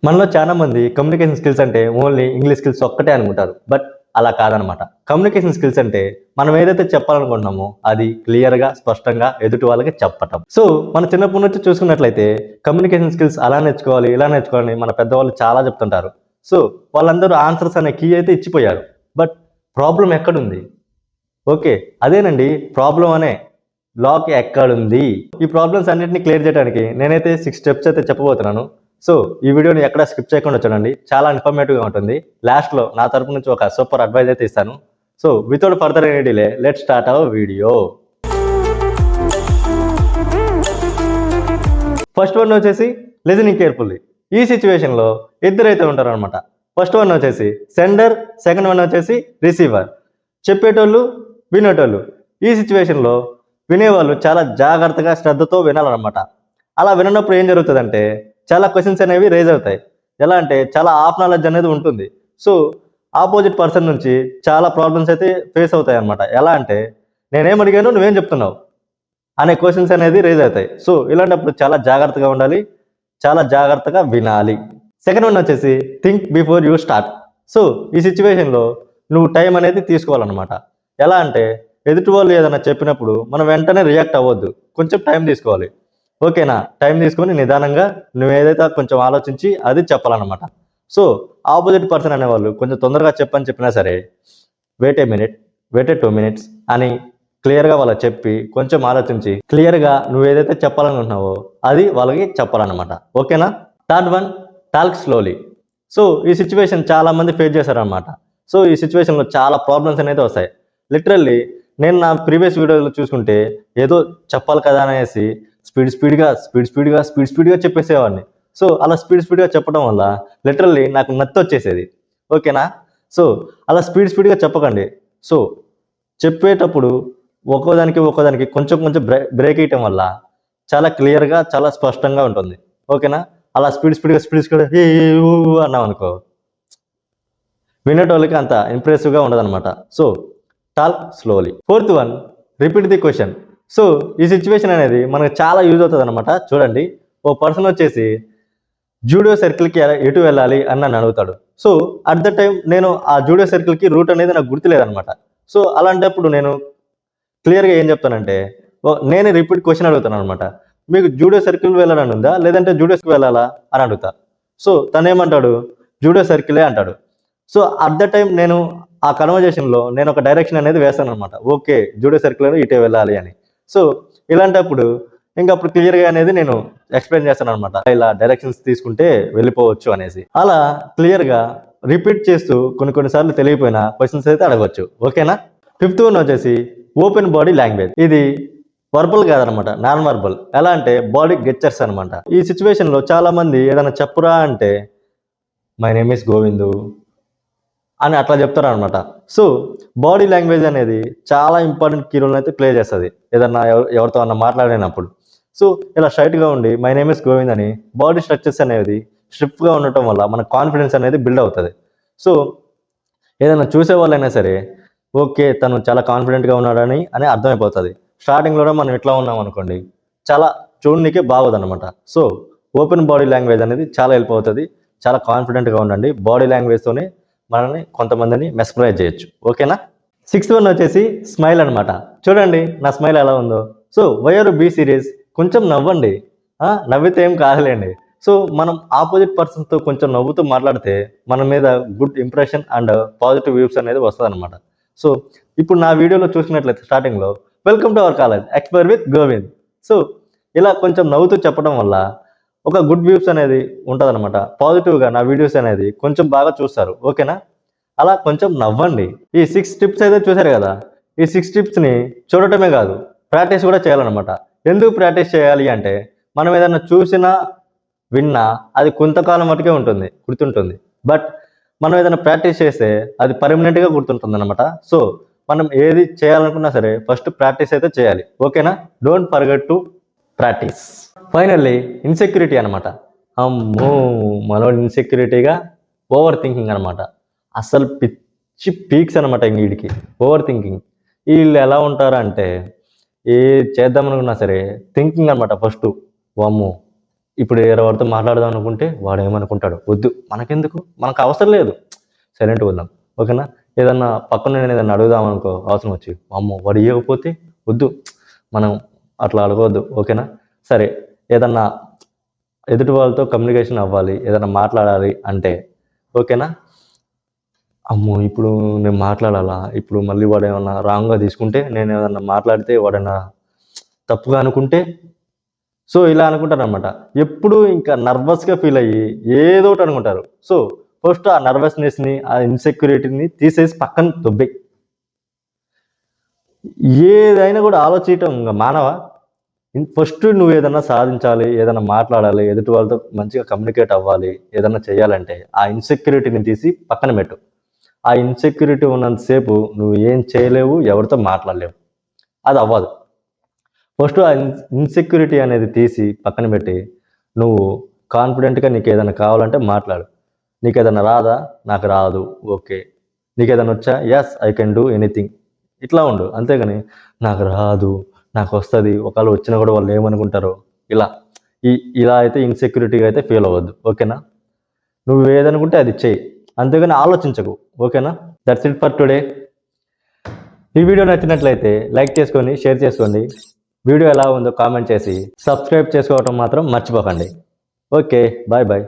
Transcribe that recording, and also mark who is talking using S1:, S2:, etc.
S1: మనలో చాలా మంది కమ్యూనికేషన్ స్కిల్స్ అంటే ఓన్లీ ఇంగ్లీష్ స్కిల్స్ ఒక్కటే అనుకుంటారు. బట్ అలా కాదనమాట. కమ్యూనికేషన్ స్కిల్స్ అంటే మనం ఏదైతే చెప్పాలనుకుంటున్నామో అది క్లియర్‌గా, స్పష్టంగా ఎదుటి వాళ్ళకి చెప్పటం. సో, మన చిన్నప్పటి నుంచి చూసుకున్నట్లయితే కమ్యూనికేషన్ స్కిల్స్ అలా నేర్చుకోవాలి, ఇలా నేర్చుకోవాలని మన పెద్దవాళ్ళు చాలా చెప్తుంటారు. సో, వాళ్ళందరూ ఆన్సర్స్ అనే కీ అయితే ఇచ్చిపోయారు. బట్ ప్రాబ్లమ్ ఎక్కడుంది? ఓకే. అదేనండి ప్రాబ్లమ్ అనే లాక్ ఎక్కడుంది? ఈ ప్రాబ్లమ్స్ అన్నిటిని క్లియర్ చేయడానికి నేనైతే 6 స్టెప్స్ అయితే చెప్పబోతున్నాను. సో, ఈ వీడియోని ఎక్కడ స్కిప్ చేయకుండా చూడండి. చాలా ఇన్ఫర్మేటివ్‌గా ఉంటుంది. లాస్ట్‌లో నా తరపు నుంచి ఒక సూపర్ అడ్వైస్ అయితే ఇస్తాను. So, without further any delay let's start our video. First one వచ్చేసి లిజనింగ్ కేర్‌ఫుల్లీ. ఈ సిట్యుయేషన్‌లో ఇద్దరైతే ఉంటారనమాట. ఫస్ట్ వన్ వచ్చేసి సెండర్, సెకండ్ వన్ వచ్చేసి రిసీవర్. చెప్పేటోళ్ళు, వినేటోళ్ళు. ఈ సిట్యుయేషన్‌లో వినేవాళ్ళు చాలా జాగ్రత్తగా, శ్రద్ధతో వినాలన్నమాట. అలా విననప్పుడు ఏం జరుగుతదంటే చాలా క్వెషన్స్ అనేవి రైజ్ అవుతాయి. ఎలా అంటే చాలా హాఫ్ నాలెడ్జ్ అనేది ఉంటుంది. సో, ఆపోజిట్ పర్సన్ నుంచి చాలా ప్రాబ్లమ్స్ అయితే ఫేస్ అవుతాయన్నమాట. ఎలా అంటే నేనేం అడిగాను నువ్వేం చెప్తున్నావు? అనే క్వెషన్స్ అనేది రైజ్ అవుతాయి. సో, ఇలాంటప్పుడు చాలా జాగ్రత్తగా ఉండాలి. చాలా జాగ్రత్తగా వినాలి. సెకండ్ వన్ వచ్చేసి think before you start. So, ఈ సిట్యుయేషన్‌లో నువ్వు టైం అనేది తీసుకోవాలన్నమాట. ఎలా అంటే ఎదుటి వాళ్ళు ఏదైనా చెప్పినప్పుడు మనం వెంటనే రియాక్ట్ అవ్వొద్దు. కొంచెం టైం తీసుకోవాలి. ఓకేనా? టైం తీసుకొని నిదానంగా నువ్వేదైతే కొంచెం ఆలోచించి అది చెప్పాలన్నమాట. సో, ఆపోజిట్ పర్సన్ అనేవాళ్ళు కొంచెం తొందరగా చెప్పని చెప్పినా సరే wait a minute, wait a 2 minutes అని క్లియర్‌గా వాళ్ళకి చెప్పి కొంచెం ఆలోచించి క్లియర్‌గా నువ్వేదైతే చెప్పాలనుకుంటున్నావో అది వాళ్ళకి చెప్పాలన్నమాట. ఓకేనా? Third one talk slowly. So, ఈ సిట్యుయేషన్ చాలా మంది ఫేస్ చేశారనమాట. సో, ఈ సిట్యుయేషన్‌లో చాలా ప్రాబ్లమ్స్ అనేది వస్తాయి. లిటరల్లీ నేను నా ప్రీవియస్ వీడియోలో చూసుకుంటే ఏదో చెప్పాలి కదా అనేసి స్పీడ్‌గా చెప్పేసేవాడిని. సో, అలా స్పీడ్‌గా చెప్పడం వల్ల లిటరల్లీ నాకు నత్తొచ్చేసేది. ఓకేనా? సో, అలా స్పీడ్‌గా చెప్పకండి. సో, చెప్పేటప్పుడు ఒక్కోదానికి కొంచెం బ్రేక్ ఇయటం వల్ల చాలా క్లియర్‌గా, చాలా స్పష్టంగా ఉంటుంది. ఓకేనా? అలా స్పీడ్‌గా ఏ ఏ ఊ ఊ అన్నామనుకో వినేటోళ్ళకి అంత ఇంప్రెసివ్‌గా ఉండదనమాట. So, talk slowly. Fourth one repeat the question. So, ఈ సిట్యుయేషన్ అనేది మనకు చాలా యూజ్ అవుతదనమాట. చూడండి, ఓ పర్సన్ వచ్చేసి జూడో సర్కిల్‌కి ఎటు వెళ్ళాలి అని నన్ను అడుగుతాడు. సో, అట్ ద టైమ్ నేను ఆ జూడో సర్కిల్‌కి రూట్ అనేది నాకు గుర్తులేదనమాట. సో, అలాంటప్పుడు నేను క్లియర్‌గా ఏం చెప్తానంటే నేనే రిపీట్ క్వెషన్ అడుగుతాననమాట. మీకు జూడో సర్కిల్ వెళ్ళాలని ఉందా? లేదంటే జూడోస్‌కి వెళ్ళాలా? అని అడుగుతా. సో, తనేమంటాడు జూడో సర్కిలే అంటాడు. సో, అట్ ద టైమ్ నేను ఆ కన్వర్జేషన్‌లో నేను ఒక డైరెక్షన్ అనేది వేస్తాననమాట. ఓకే. జూడో సర్కిల్ ఇటే వెళ్ళాలి అని. సో, ఇలాంటప్పుడు ఇంకప్పుడు క్లియర్‌గా అనేది నేను ఎక్స్‌ప్లెయిన్ చేస్తాననమాట. ఇలా డైరెక్షన్స్ తీసుకుంటే వెళ్ళిపోవచ్చు అనేసి. అలా క్లియర్‌గా రిపీట్ చేస్తూ కొన్ని సార్లు తెలియకపోయినా క్వెషన్స్ అయితే అడగొచ్చు. ఓకేనా? ఫిఫ్త్ వన్ వచ్చేసి ఓపెన్ బాడీ లాంగ్వేజ్. ఇది వర్బల్ కాదనమాట, నాన్ వర్బల్. ఎలా అంటే బాడీ గెస్చర్స్ అనమాట. ఈ సిట్యుయేషన్‌లో చాలా మంది ఏదైనా చెప్పురా అంటే మై నేమ్ ఈస్ గోవిందు అని అట్లా చెప్తారనమాట. సో, బాడీ లాంగ్వేజ్ అనేది చాలా ఇంపార్టెంట్ కీ రోల్‌ని అయితే ప్లే చేస్తది. ఏదన్నా ఎవరితో అన్నా మాట్లాడినప్పుడు. సో, ఇలా స్ట్రెయిట్‌గా ఉండి మై నేమ్ ఈస్ గోవింద్ అని బాడీ స్ట్రక్చర్స్ అనేది స్టిఫ్‌గా ఉండటం వల్ల మన కాన్ఫిడెన్స్ అనేది బిల్డ్ అవుతది. సో, ఏదైనా చూసేవాళ్ళైనా సరే ఓకే. తను చాలా కాన్ఫిడెంట్‌గా ఉన్నాడని అర్థమైపోతది. స్టార్టింగ్‌లోనే మనం ఇట్లా ఉన్నామనుకోండి చాలా చూడనీకే బాగోదనమాట. సో, ఓపెన్ బాడీ లాంగ్వేజ్ అనేది చాలా హెల్ప్ అవుతది. చాలా కాన్ఫిడెంట్‌గా ఉండండి. బాడీ లాంగ్వేజ్‌తోనే మనల్ని కొంతమందిని మెస్మరైజ్ చేయొచ్చు. ఓకేనా? సిక్స్త్ వన్ వచ్చేసి స్మైల్ అనమాట. చూడండి నా స్మైల్ ఎలా ఉందో. So, why are be serious, కొంచెం నవ్వండి. నవ్వితే ఏం కాదులేండి. సో, మనం ఆపోజిట్ పర్సన్స్‌తో కొంచెం నవ్వుతూ మాట్లాడితే మన మీద good impression and positive views అనేది వస్తదనమాట. సో, ఇప్పుడు నా వీడియోలో చూసినట్లయితే స్టార్టింగ్‌లో welcome to our college explore with Govind. So, ఇలా కొంచెం నవ్వుతూ చెప్పడం వల్ల ఒక గుడ్ వ్యూస్ అనేది ఉంటదనమాట. పాజిటివ్‌గా నా వీడియోస్ అనేది కొంచెం బాగా చూస్తారు. ఓకేనా? అలా కొంచెం నవ్వండి. ఈ 6 టిప్స్ అయితే చూసారు కదా! ఈ 6 టిప్స్‌ని చూడటమే కాదు, ప్రాక్టీస్ కూడా చేయాలనమాట. ఎందుకు ప్రాక్టీస్ చేయాలి అంటే, మనం ఏదన్నా చూసినా, విన్నా అది కొంతకాలం మట్టుకే గుర్తుంటుంది. బట్ మనం ఏదైనా ప్రాక్టీస్ చేస్తే అది పర్మనెంట్‌గా గుర్తుంటుందనమాట. సో, మనం ఏది చేయాలనుకున్నా సరే ఫస్ట్ ప్రాక్టీస్ అయితే చేయాలి. ఓకేనా? Don't forget to practice. Finally insecurity అనమాట. అమ్మో! మనోడు ఇన్‌సెక్యూరిటీగా ఓవర్ థింకింగ్ అనమాట. అసలు పిచ్చి పీక్స్ అనమాట ఇంక ఈడికి. Over thinking. ఈళ్ళు ఎలా ఉంటారంటే ఏది చేద్దామనుకున్నా సరే థింకింగ్ అనమాట ఫస్టు. వామ్మో! ఇప్పుడు వేరే వాడితో మాట్లాడదాం అనుకుంటే వాడు ఏమనుకుంటాడు, వద్దు మనకెందుకు, మనకు అవసరం లేదు, సైలెంట్గా ఉందాం. ఓకేనా? ఏదన్నా పక్కన నేను ఏదన్నా అడుగుదాం అనుకో అవసరం వచ్చి, అమ్మో వాడు ఇవ్వకపోతే వద్దు, మనం అట్లా అడగవద్దు. ఓకేనా? సరే, ఏదన్నా ఎదుటి వాళ్ళతో కమ్యూనికేషన్ అవ్వాలి, ఏదైనా మాట్లాడాలి అంటే, ఓకేనా, అమ్మో ఇప్పుడు నేను మాట్లాడాలా, ఇప్పుడు మళ్ళీ వాడు ఏమన్నా రాంగ్గా తీసుకుంటే, నేను ఏదన్నా మాట్లాడితే వాడన్నా తప్పుగా అనుకుంటే, సో ఇలా అనుకుంటారు అనమాట. ఎప్పుడు ఇంకా నర్వస్గా ఫీల్ అయ్యి ఏదో ఒకటి అనుకుంటారు. సో ఫస్ట్ ఆ నర్వస్నెస్ని, ఆ ఇన్సెక్యూరిటీని తీసేసి పక్కన దొబ్బే. ఏదైనా కూడా ఆలోచించటం ఇంకా మానవ. ఫస్ట్ నువ్వు ఏదన్నా సాధించాలి, ఏదైనా మాట్లాడాలి, ఎదుటి వాళ్ళతో మంచిగా కమ్యూనికేట్ అవ్వాలి, ఏదన్నా చేయాలంటే ఆ ఇన్సెక్యూరిటీని తీసి పక్కన పెట్టు. ఆ ఇన్సెక్యూరిటీ ఉన్నంతసేపు నువ్వు ఏం చేయలేవు, ఎవరితో మాట్లాడలేవు, అది అవ్వదు. ఫస్ట్ ఆ ఇన్సెక్యూరిటీ అనేది తీసి పక్కన పెట్టి నువ్వు కాన్ఫిడెంట్గా నీకు ఏదైనా కావాలంటే మాట్లాడు. నీకు ఏదైనా రాదా, నాకు రాదు, ఓకే. నీకు ఏదైనా వచ్చా, yes I can do anything, ఇట్లా ఉండు. అంతేగాని నాకు రాదు, నాకు వస్తుంది, ఒకవేళ వచ్చినా కూడా వాళ్ళు ఏమనుకుంటారో, ఇలా ఇలా అయితే ఇన్సెక్యూరిటీగా అయితే ఫీల్ అవ్వద్దు. ఓకేనా? నువ్వు ఏదనుకుంటే అది చెయ్యి, అంతేగాని ఆలోచించకు. ఓకేనా? That's it for today. ఈ వీడియో నచ్చినట్లయితే లైక్ చేసుకొని షేర్ చేసుకోండి. వీడియో ఎలా ఉందో కామెంట్ చేసి సబ్స్క్రైబ్ చేసుకోవటం మాత్రం మర్చిపోకండి. Okay, bye bye.